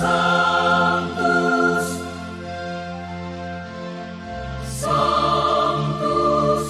Sanctus, Sanctus,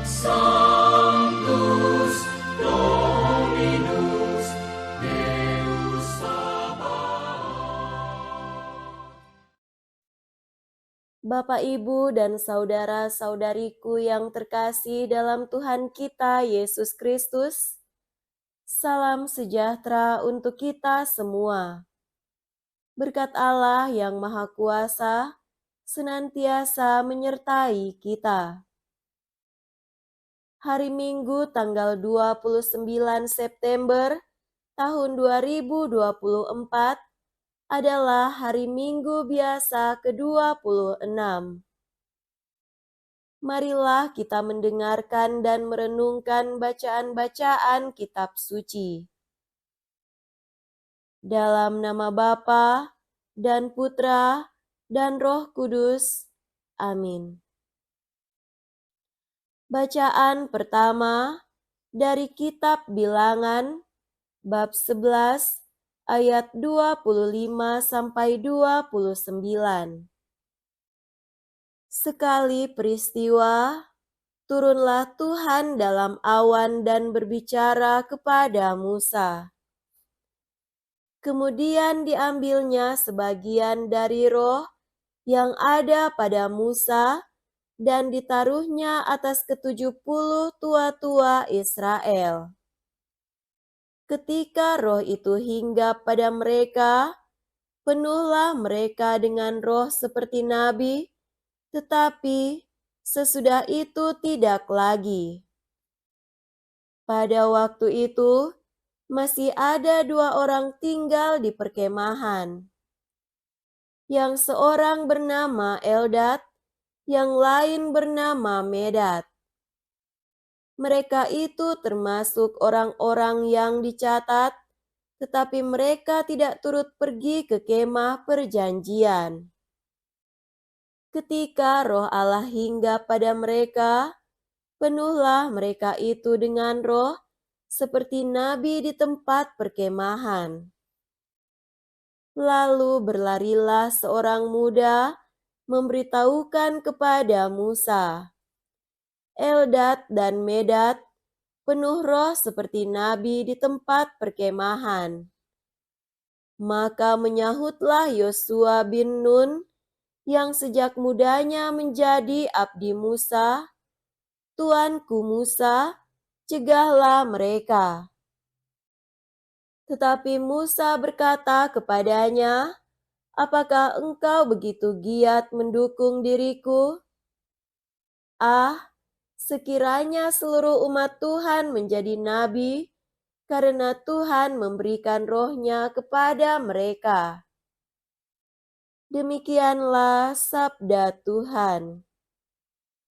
Sanctus Dominus Deus Sabaoth. Bapak, Ibu, dan saudara-saudariku yang terkasih dalam Tuhan kita Yesus Kristus, salam sejahtera untuk kita semua. Berkat Allah yang Maha Kuasa senantiasa menyertai kita. Hari Minggu tanggal 29 September tahun 2024 adalah hari Minggu biasa ke-26. Marilah kita mendengarkan dan merenungkan bacaan-bacaan kitab suci. Dalam nama Bapa dan Putra dan Roh Kudus. Amin. Bacaan pertama dari kitab Bilangan bab 11 ayat 25 sampai 29. Sekali peristiwa, turunlah Tuhan dalam awan dan berbicara kepada Musa. Kemudian diambilnya sebagian dari roh yang ada pada Musa dan ditaruhnya atas ke-70 tua-tua Israel. Ketika roh itu hinggap pada mereka, penuhlah mereka dengan roh seperti nabi, tetapi sesudah itu tidak lagi. Pada waktu itu, masih ada 2 orang tinggal di perkemahan. Yang seorang bernama Eldad, yang lain bernama Medad. Mereka itu termasuk orang-orang yang dicatat, tetapi mereka tidak turut pergi ke kemah perjanjian. Ketika roh Allah hinggap pada mereka, penuhlah mereka itu dengan roh, seperti nabi di tempat perkemahan. Lalu berlarilah seorang muda memberitahukan kepada Musa, Eldad dan Medad penuh roh seperti nabi di tempat perkemahan. Maka menyahutlah Yosua bin Nun yang sejak mudanya menjadi abdi Musa, Tuanku Musa, cegahlah mereka. Tetapi Musa berkata kepadanya, apakah engkau begitu giat mendukung diriku? Ah, sekiranya seluruh umat Tuhan menjadi nabi, karena Tuhan memberikan roh-Nya kepada mereka. Demikianlah sabda Tuhan.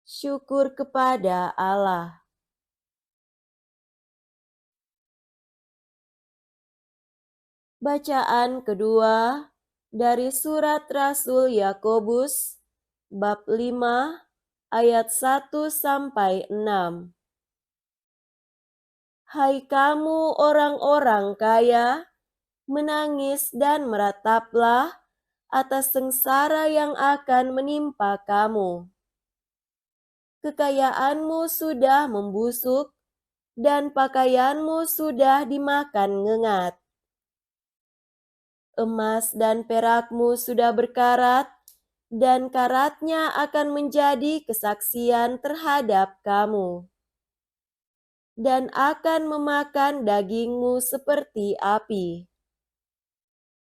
Syukur kepada Allah. Bacaan kedua dari surat Rasul Yakobus bab 5 ayat 1 sampai 6. Hai kamu orang-orang kaya, menangis dan merataplah atas sengsara yang akan menimpa kamu. Kekayaanmu sudah membusuk dan pakaianmu sudah dimakan ngengat. Emas dan perakmu sudah berkarat, dan karatnya akan menjadi kesaksian terhadap kamu, dan akan memakan dagingmu seperti api.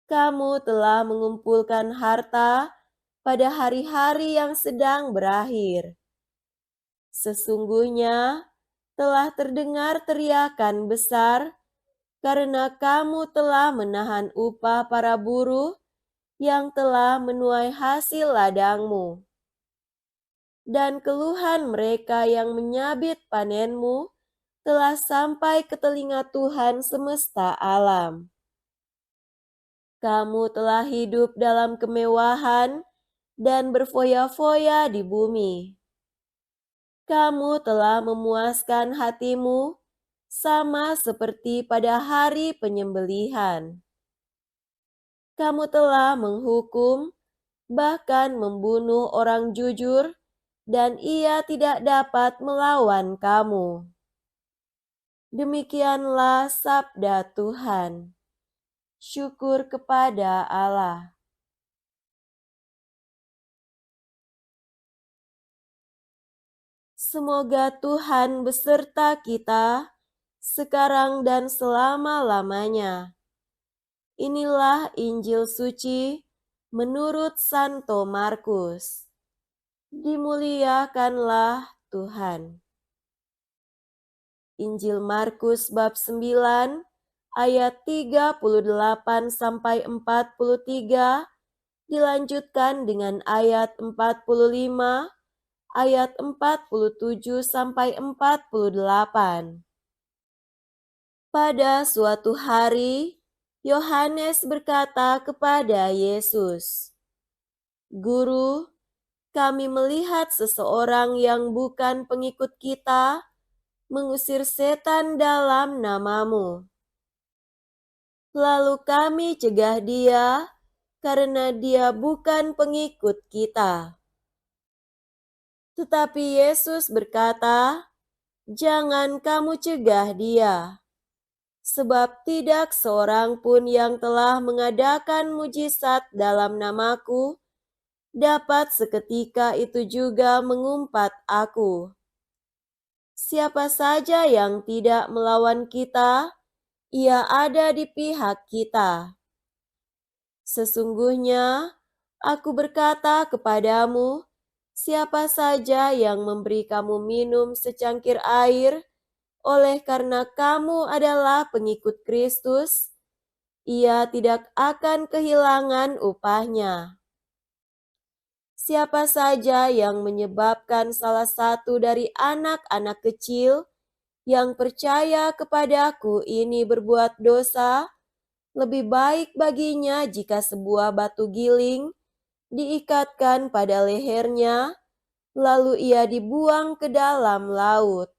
Kamu telah mengumpulkan harta pada hari-hari yang sedang berakhir. Sesungguhnya telah terdengar teriakan besar, karena kamu telah menahan upah para buruh yang telah menuai hasil ladangmu. Dan keluhan mereka yang menyabit panenmu telah sampai ke telinga Tuhan semesta alam. Kamu telah hidup dalam kemewahan dan berfoya-foya di bumi. Kamu telah memuaskan hatimu sama seperti pada hari penyembelihan. Kamu telah menghukum, bahkan membunuh orang jujur, dan ia tidak dapat melawan kamu. Demikianlah sabda Tuhan. Syukur kepada Allah. Semoga Tuhan beserta kita sekarang dan selama-lamanya. Inilah Injil suci menurut Santo Markus. Dimuliakanlah Tuhan. Injil Markus bab 9 ayat 38 sampai 43 dilanjutkan dengan ayat 45, ayat 47 sampai 48. Pada suatu hari, Yohanes berkata kepada Yesus, "Guru, kami melihat seseorang yang bukan pengikut kita mengusir setan dalam namamu. Lalu kami cegah dia karena dia bukan pengikut kita." Tetapi Yesus berkata, "Jangan kamu cegah dia, sebab tidak seorang pun yang telah mengadakan mujizat dalam namaku dapat seketika itu juga mengumpat aku. Siapa saja yang tidak melawan kita, ia ada di pihak kita. Sesungguhnya, aku berkata kepadamu, siapa saja yang memberi kamu minum secangkir air, oleh karena kamu adalah pengikut Kristus, ia tidak akan kehilangan upahnya. Siapa saja yang menyebabkan salah satu dari anak-anak kecil yang percaya kepadaku ini berbuat dosa, lebih baik baginya jika sebuah batu giling diikatkan pada lehernya, lalu ia dibuang ke dalam laut.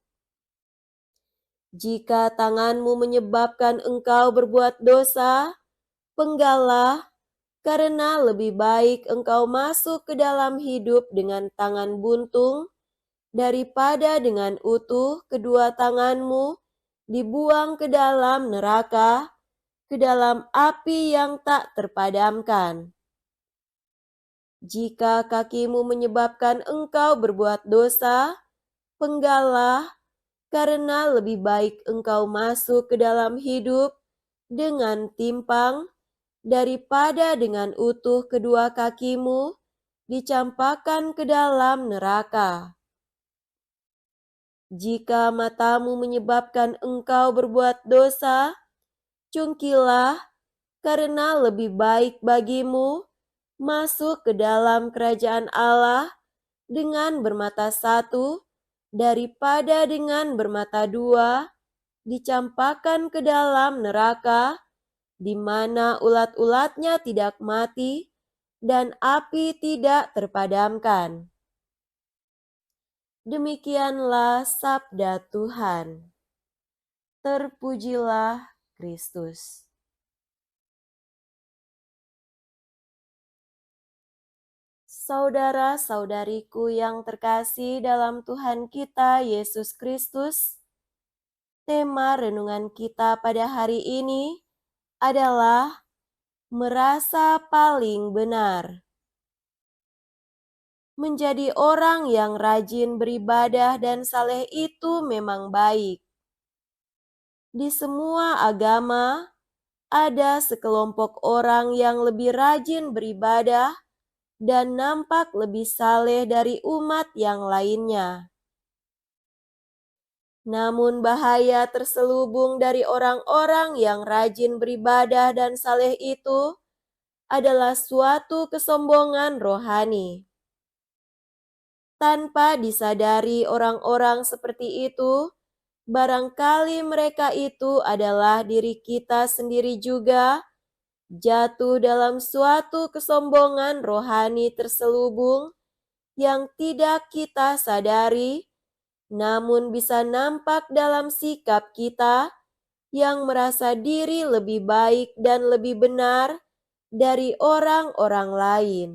Jika tanganmu menyebabkan engkau berbuat dosa, penggalah, karena lebih baik engkau masuk ke dalam hidup dengan tangan buntung, daripada dengan utuh kedua tanganmu dibuang ke dalam neraka, ke dalam api yang tak terpadamkan. Jika kakimu menyebabkan engkau berbuat dosa, penggalah, karena lebih baik engkau masuk ke dalam hidup dengan timpang, daripada dengan utuh kedua kakimu dicampakkan ke dalam neraka. Jika matamu menyebabkan engkau berbuat dosa, cungkilah, karena lebih baik bagimu masuk ke dalam kerajaan Allah dengan bermata satu daripada dengan bermata dua dicampakkan ke dalam neraka, di mana ulat-ulatnya tidak mati dan api tidak terpadamkan. Demikianlah sabda Tuhan. Terpujilah Kristus. Saudara-saudariku yang terkasih dalam Tuhan kita Yesus Kristus, tema renungan kita pada hari ini adalah merasa paling benar. Menjadi orang yang rajin beribadah dan saleh itu memang baik. Di semua agama, ada sekelompok orang yang lebih rajin beribadah dan nampak lebih saleh dari umat yang lainnya. Namun bahaya terselubung dari orang-orang yang rajin beribadah dan saleh itu adalah suatu kesombongan rohani. Tanpa disadari orang-orang seperti itu, barangkali mereka itu adalah diri kita sendiri juga, jatuh dalam suatu kesombongan rohani terselubung yang tidak kita sadari namun bisa nampak dalam sikap kita yang merasa diri lebih baik dan lebih benar dari orang-orang lain.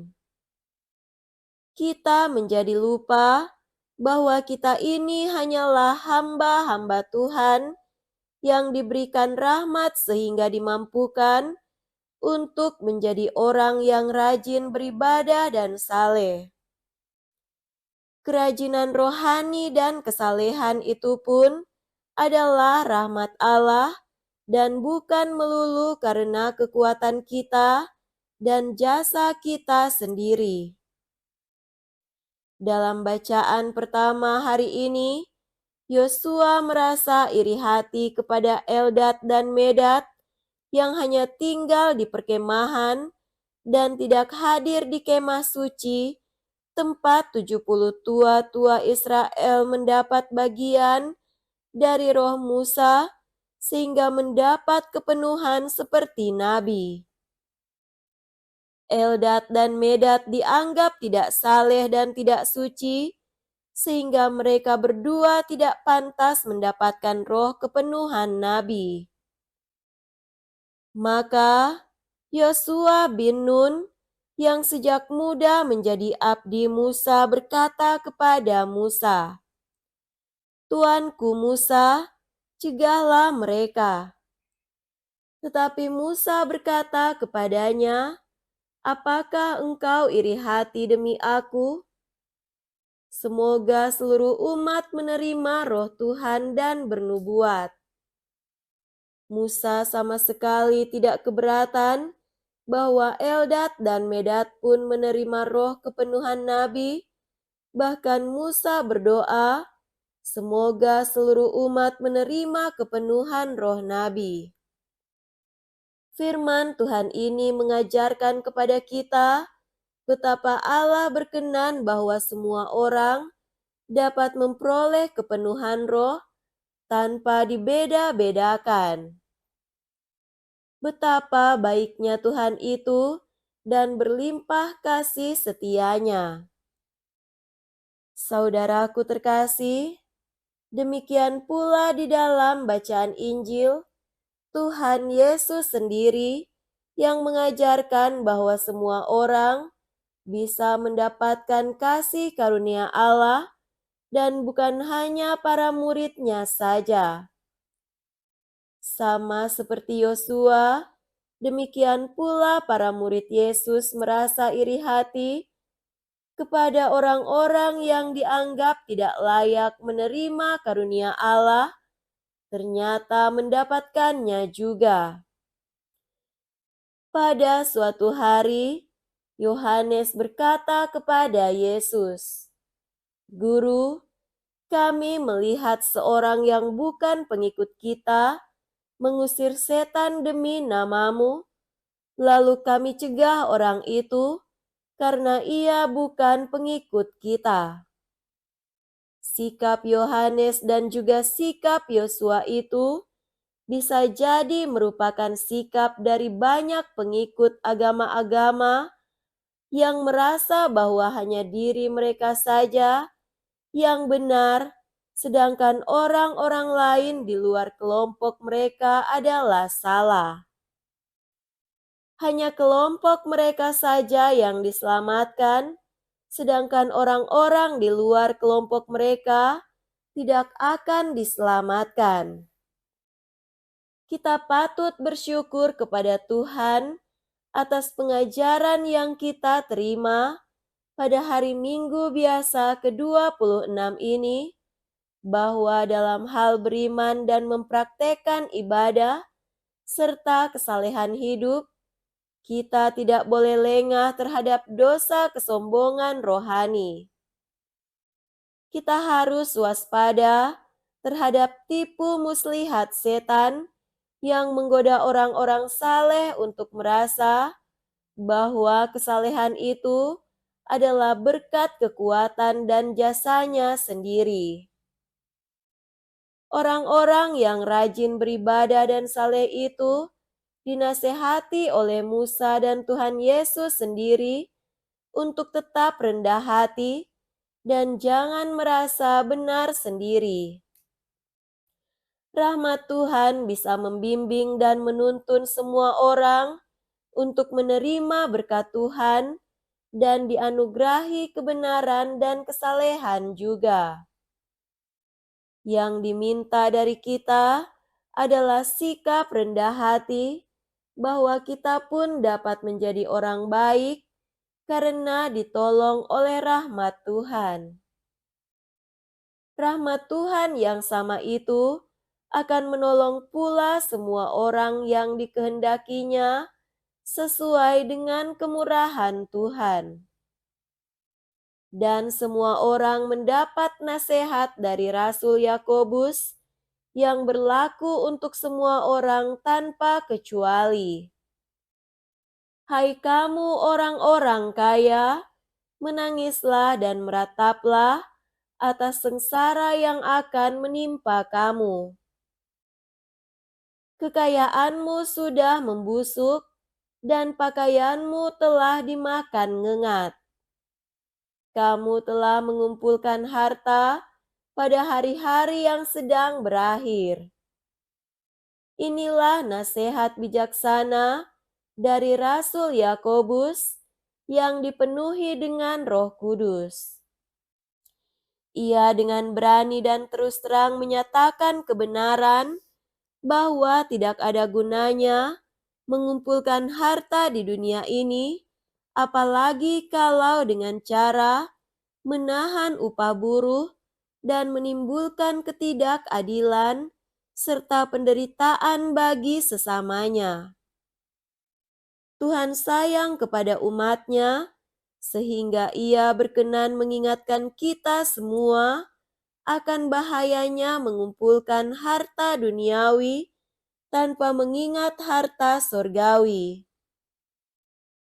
Kita menjadi lupa bahwa kita ini hanyalah hamba-hamba Tuhan yang diberikan rahmat sehingga dimampukan untuk menjadi orang yang rajin beribadah dan saleh. Kerajinan rohani dan kesalehan itu pun adalah rahmat Allah dan bukan melulu karena kekuatan kita dan jasa kita sendiri. Dalam bacaan pertama hari ini, Yosua merasa iri hati kepada Eldad dan Medad yang hanya tinggal di perkemahan dan tidak hadir di kemah suci, tempat 70 tua-tua Israel mendapat bagian dari roh Musa sehingga mendapat kepenuhan seperti nabi. Eldad dan Medad dianggap tidak saleh dan tidak suci, sehingga mereka berdua tidak pantas mendapatkan roh kepenuhan nabi. Maka Yosua bin Nun yang sejak muda menjadi abdi Musa berkata kepada Musa, "Tuanku Musa, cegahlah mereka." Tetapi Musa berkata kepadanya, "Apakah engkau iri hati demi aku? Semoga seluruh umat menerima roh Tuhan dan bernubuat." Musa sama sekali tidak keberatan bahwa Eldad dan Medad pun menerima roh kepenuhan nabi. Bahkan Musa berdoa, semoga seluruh umat menerima kepenuhan roh nabi. Firman Tuhan ini mengajarkan kepada kita betapa Allah berkenan bahwa semua orang dapat memperoleh kepenuhan roh tanpa dibeda-bedakan. Betapa baiknya Tuhan itu dan berlimpah kasih setianya. Saudaraku terkasih, demikian pula di dalam bacaan Injil, Tuhan Yesus sendiri yang mengajarkan bahwa semua orang bisa mendapatkan kasih karunia Allah dan bukan hanya para murid-Nya saja. Sama seperti Yosua, demikian pula para murid Yesus merasa iri hati kepada orang-orang yang dianggap tidak layak menerima karunia Allah, ternyata mendapatkannya juga. Pada suatu hari, Yohanes berkata kepada Yesus, "Guru, kami melihat seorang yang bukan pengikut kita mengusir setan demi namamu, lalu kami cegah orang itu karena ia bukan pengikut kita." Sikap Yohanes dan juga sikap Yosua itu bisa jadi merupakan sikap dari banyak pengikut agama-agama yang merasa bahwa hanya diri mereka saja yang benar, sedangkan orang-orang lain di luar kelompok mereka adalah salah. Hanya kelompok mereka saja yang diselamatkan, sedangkan orang-orang di luar kelompok mereka tidak akan diselamatkan. Kita patut bersyukur kepada Tuhan atas pengajaran yang kita terima pada hari Minggu biasa ke-26 ini, bahwa dalam hal beriman dan mempraktekkan ibadah serta kesalehan hidup, kita tidak boleh lengah terhadap dosa kesombongan rohani. Kita harus waspada terhadap tipu muslihat setan yang menggoda orang-orang saleh untuk merasa bahwa kesalehan itu adalah berkat kekuatan dan jasanya sendiri. Orang-orang yang rajin beribadah dan saleh itu dinasehati oleh Musa dan Tuhan Yesus sendiri untuk tetap rendah hati dan jangan merasa benar sendiri. Rahmat Tuhan bisa membimbing dan menuntun semua orang untuk menerima berkat Tuhan dan dianugerahi kebenaran dan kesalehan juga. Yang diminta dari kita adalah sikap rendah hati, bahwa kita pun dapat menjadi orang baik karena ditolong oleh rahmat Tuhan. Rahmat Tuhan yang sama itu akan menolong pula semua orang yang dikehendakinya sesuai dengan kemurahan Tuhan. Dan semua orang mendapat nasihat dari Rasul Yakobus yang berlaku untuk semua orang tanpa kecuali. Hai kamu orang-orang kaya, menangislah dan merataplah atas sengsara yang akan menimpa kamu. Kekayaanmu sudah membusuk dan pakaianmu telah dimakan ngengat. Kamu telah mengumpulkan harta pada hari-hari yang sedang berakhir. Inilah nasihat bijaksana dari Rasul Yakobus yang dipenuhi dengan Roh Kudus. Ia dengan berani dan terus terang menyatakan kebenaran bahwa tidak ada gunanya mengumpulkan harta di dunia ini, apalagi kalau dengan cara menahan upah buruh dan menimbulkan ketidakadilan serta penderitaan bagi sesamanya. Tuhan sayang kepada umat-Nya, sehingga Ia berkenan mengingatkan kita semua akan bahayanya mengumpulkan harta duniawi tanpa mengingat harta sorgawi.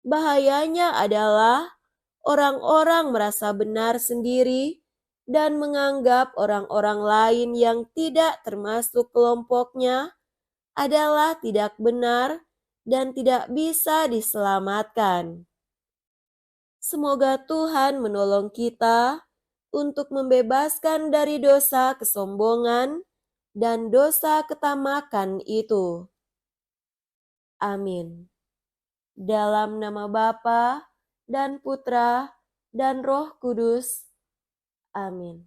Bahayanya adalah orang-orang merasa benar sendiri dan menganggap orang-orang lain yang tidak termasuk kelompoknya adalah tidak benar dan tidak bisa diselamatkan. Semoga Tuhan menolong kita untuk membebaskan dari dosa kesombongan dan dosa ketamakan itu. Amin. Dalam nama Bapa dan Putra dan Roh Kudus. Amin.